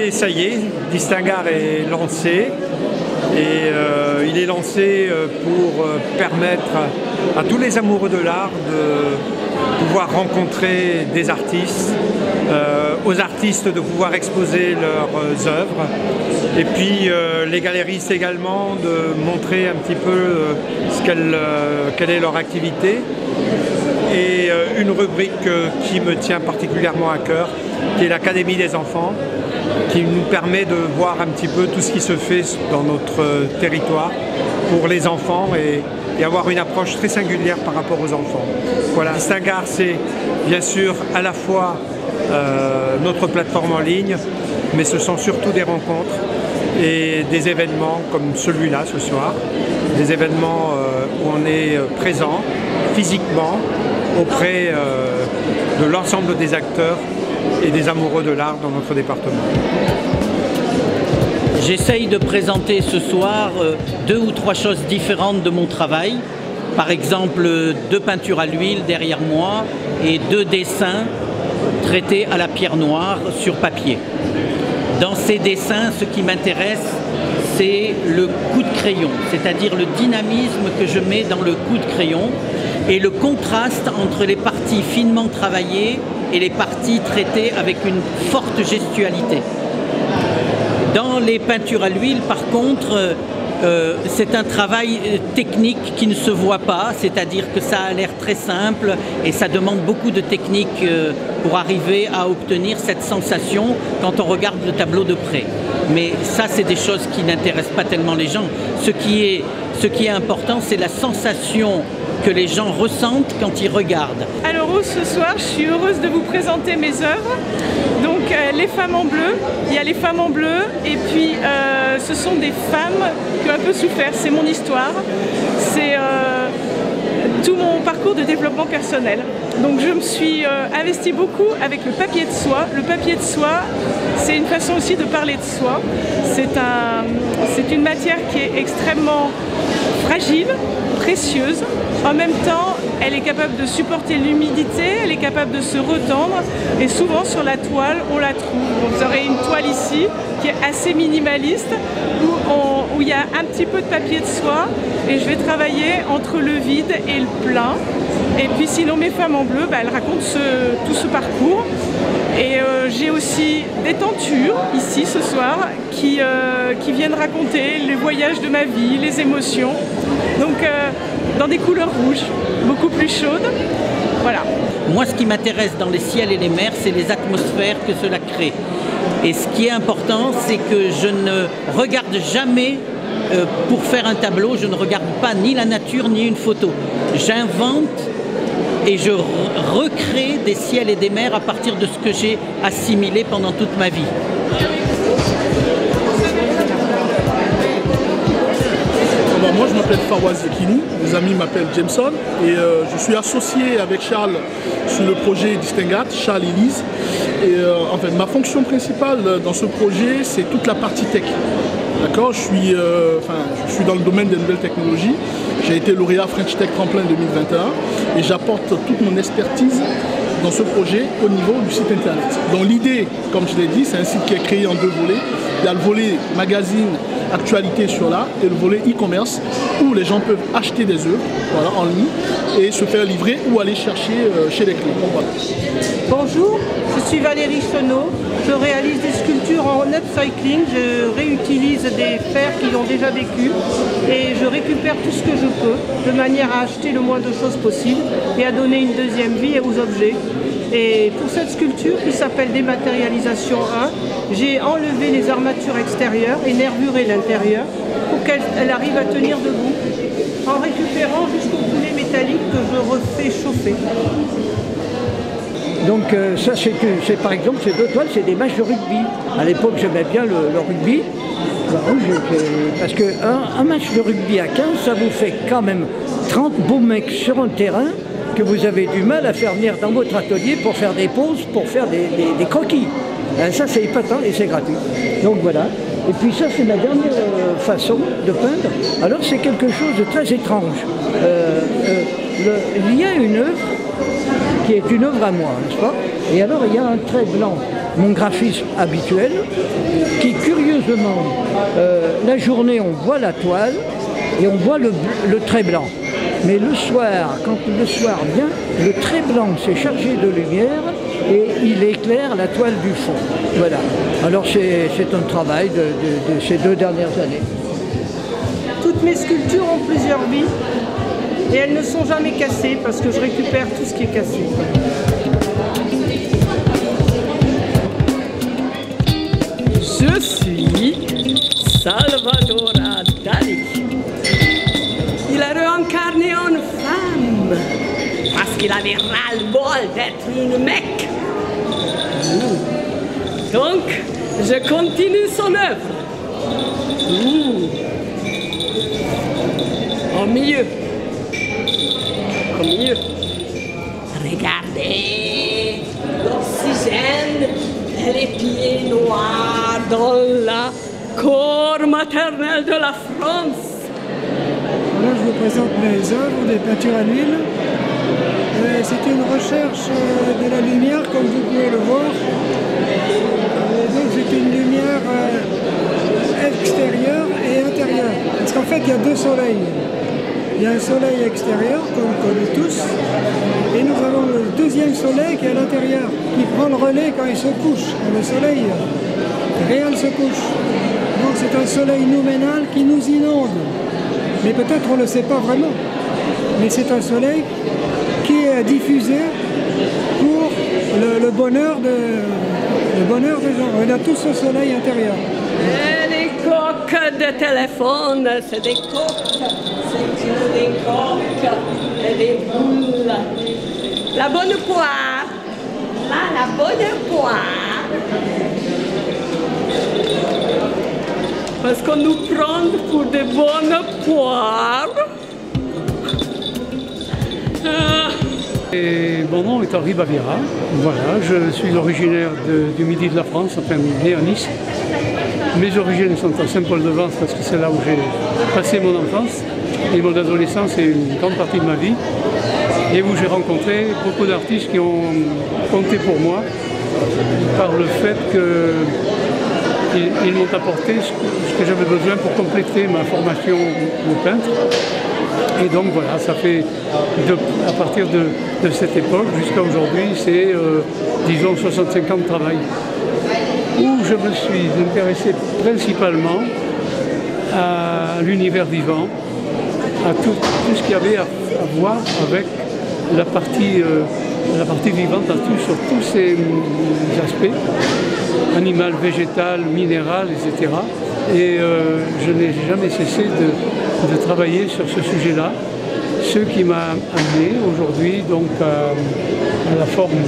Et ça y est, Distingart est lancé. Et il est lancé pour permettre à tous les amoureux de l'art de pouvoir rencontrer des artistes, aux artistes de pouvoir exposer leurs œuvres, et puis les galeristes également de montrer un petit peu quelle est leur activité. Et une rubrique qui me tient particulièrement à cœur, qui est l'Académie des enfants, qui nous permet de voir un petit peu tout ce qui se fait dans notre territoire pour les enfants et avoir une approche très singulière par rapport aux enfants. Voilà, Distingart, c'est bien sûr à la fois notre plateforme en ligne, mais ce sont surtout des rencontres et des événements comme celui-là ce soir, des événements où on est présent physiquement auprès de l'ensemble des acteurs et des amoureux de l'art dans notre département. J'essaye de présenter ce soir 2 ou 3 choses différentes de mon travail. Par exemple, 2 peintures à l'huile derrière moi et 2 dessins traités à la pierre noire sur papier. Dans ces dessins, ce qui m'intéresse, c'est le coup de crayon, c'est-à-dire le dynamisme que je mets dans le coup de crayon et le contraste entre les parties finement travaillées et les parties traitées avec une forte gestualité. Dans les peintures à l'huile, par contre, c'est un travail technique qui ne se voit pas, c'est-à-dire que ça a l'air très simple et ça demande beaucoup de technique pour arriver à obtenir cette sensation quand on regarde le tableau de près. Mais ça, c'est des choses qui n'intéressent pas tellement les gens. Ce qui est important, c'est la sensation que les gens ressentent quand ils regardent. Alors ce soir, je suis heureuse de vous présenter mes œuvres. Donc les femmes en bleu, il y a les femmes en bleu et puis ce sont des femmes qui ont un peu souffert, c'est mon histoire, c'est tout mon parcours de développement personnel. Donc je me suis investie beaucoup avec le papier de soie. Le papier de soie, c'est une façon aussi de parler de soi. C'est une matière qui est extrêmement fragile, précieuse. En même temps, elle est capable de supporter l'humidité, elle est capable de se retendre et souvent sur la toile, on la trouve. Donc, vous aurez une toile ici qui est assez minimaliste où il y a un petit peu de papier de soie et je vais travailler entre le vide et le plein. Et puis sinon, mes femmes en bleu, elles racontent tout ce parcours. Et j'ai aussi des tentures ici ce soir qui viennent raconter les voyages de ma vie, les émotions. Donc dans des couleurs rouges, beaucoup plus chaudes. Voilà. Moi, ce qui m'intéresse dans les ciels et les mers, c'est les atmosphères que cela crée. Et ce qui est important, c'est que je ne regarde jamais pour faire un tableau, je ne regarde pas ni la nature ni une photo. J'invente et je recrée des ciels et des mers à partir de ce que j'ai assimilé pendant toute ma vie. Moi, je m'appelle Fawaz Zekini, mes amis m'appellent Jameson et je suis associé avec Charles sur le projet Distingart, Charles et Lise. Et en fait, ma fonction principale dans ce projet, c'est toute la partie tech. D'accord, je suis dans le domaine des nouvelles technologies. J'ai été lauréat French Tech Tremplin 2021 et j'apporte toute mon expertise dans ce projet au niveau du site internet. Donc l'idée, comme je l'ai dit, c'est un site qui est créé en 2 volets. Il y a le volet magazine, actualité sur l'art et le volet e-commerce où les gens peuvent acheter des œuvres en ligne et se faire livrer ou aller chercher chez les clients. Voilà. Bonjour, je suis Valérie Chenot. Je réalise des sculptures en upcycling. Je réutilise des fers qui ont déjà vécu et je récupère tout ce que je peux de manière à acheter le moins de choses possible et à donner une deuxième vie aux objets. Et pour cette sculpture qui s'appelle Dématérialisation 1, j'ai enlevé les armatures extérieures et nervuré l'intérieur pour qu'elle arrive à tenir debout en récupérant jusqu'au poulet métallique que je refais chauffer. Donc ça c'est par exemple ces 2 toiles, c'est des matchs de rugby. À l'époque j'aimais bien le rugby. Parce qu'un match de rugby à 15, ça vous fait quand même 30 beaux mecs sur un terrain que vous avez du mal à faire venir dans votre atelier pour faire des pauses, pour faire des croquis. Ça c'est épatant et c'est gratuit. Donc voilà. Et puis ça c'est ma dernière façon de peindre. Alors c'est quelque chose de très étrange. Il y a une œuvre qui est une œuvre à moi, n'est-ce pas? Et alors il y a un trait blanc mon graphisme habituel, qui curieusement, la journée on voit la toile et on voit le trait blanc. Mais le soir, quand le soir vient, le trait blanc s'est chargé de lumière et il éclaire la toile du fond. Voilà. Alors c'est un travail de ces 2 dernières années. Toutes mes sculptures ont plusieurs vies et elles ne sont jamais cassées parce que je récupère tout ce qui est cassé. Je suis Salvador Dali. Il a réincarné en femme parce qu'il avait ras-le-bol d'être une mec. Donc, je continue son œuvre. Au milieu. Au milieu. Regardez l'oxygène et les pieds noirs dans la corps maternelle de la France. Là, je vous présente mes œuvres, des peintures à l'huile. C'est une recherche de la lumière, comme vous pouvez le voir. Et donc, c'est une lumière extérieure et intérieure. Parce qu'en fait, il y a 2 soleils. Il y a un soleil extérieur, comme on connaît tous, et nous avons le 2e soleil qui est à l'intérieur, qui prend le relais quand il se couche. Quand le soleil réel se couche. Donc c'est un soleil nouménal qui nous inonde. Mais peut-être on ne le sait pas vraiment. Mais c'est un soleil qui est diffusé pour le bonheur des gens. On a tous ce soleil intérieur. Et les coques de téléphone, c'est des coques. C'est des coques et des boules. La bonne poire. Là, la bonne poire. Parce qu'on nous prend pour des bonnes poires. Et mon nom est Henri Baviera. Voilà, je suis originaire du midi de la France, enfin né à Nice. Mes origines sont à Saint-Paul-de-Vence parce que c'est là où j'ai passé mon enfance et mon adolescence et une grande partie de ma vie. Et où j'ai rencontré beaucoup d'artistes qui ont compté pour moi par le fait qu'ils m'ont apporté ce que j'avais besoin pour compléter ma formation de peintre. Et donc voilà, ça fait à partir de cette époque jusqu'à aujourd'hui, c'est disons 65 ans de travail, où je me suis intéressé principalement à l'univers vivant, à tout ce qu'il y avait à voir avec la partie vivante, sur tous ces aspects, animal, végétal, minéral, etc. Et je n'ai jamais cessé de travailler sur ce sujet-là, ce qui m'a amené aujourd'hui donc à la forme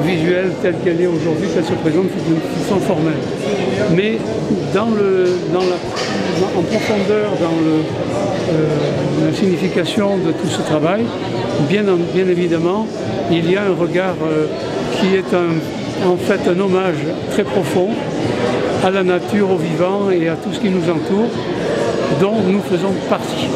visuelle telle qu'elle est aujourd'hui, qu'elle se présente d'une façon formelle. Mais en profondeur, dans la signification de tout ce travail, bien évidemment, il y a un regard qui est en fait un hommage très profond à la nature, au vivant et à tout ce qui nous entoure, dont nous faisons partie.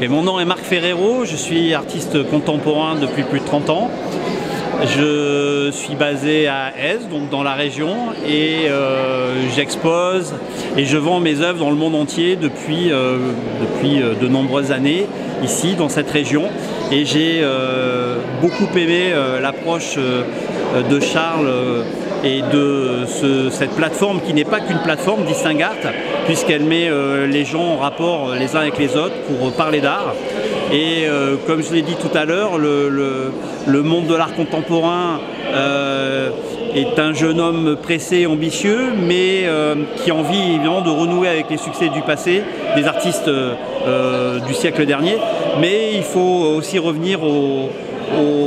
Et mon nom est Marc Ferrero, je suis artiste contemporain depuis plus de 30 ans. Je suis basé à Aise, donc dans la région, et j'expose et je vends mes œuvres dans le monde entier depuis de nombreuses années, ici, dans cette région. Et j'ai beaucoup aimé l'approche de Charles et de cette plateforme qui n'est pas qu'une plateforme DistinguArt, puisqu'elle met les gens en rapport les uns avec les autres pour parler d'art. Et comme je l'ai dit tout à l'heure, le monde de l'art contemporain est un jeune homme pressé et ambitieux, mais qui a envie évidemment de renouer avec les succès du passé, des artistes du siècle dernier. Mais il faut aussi revenir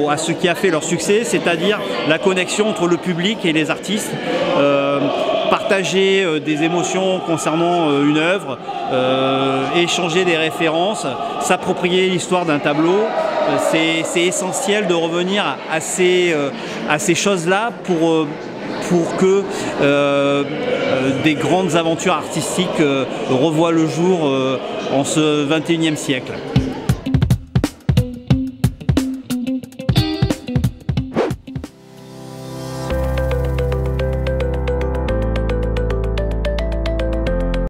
à ce qui a fait leur succès, c'est-à-dire la connexion entre le public et les artistes, par partager des émotions concernant une œuvre, échanger des références, s'approprier l'histoire d'un tableau. C'est essentiel de revenir à ces choses-là pour que des grandes aventures artistiques revoient le jour en ce XXIe siècle.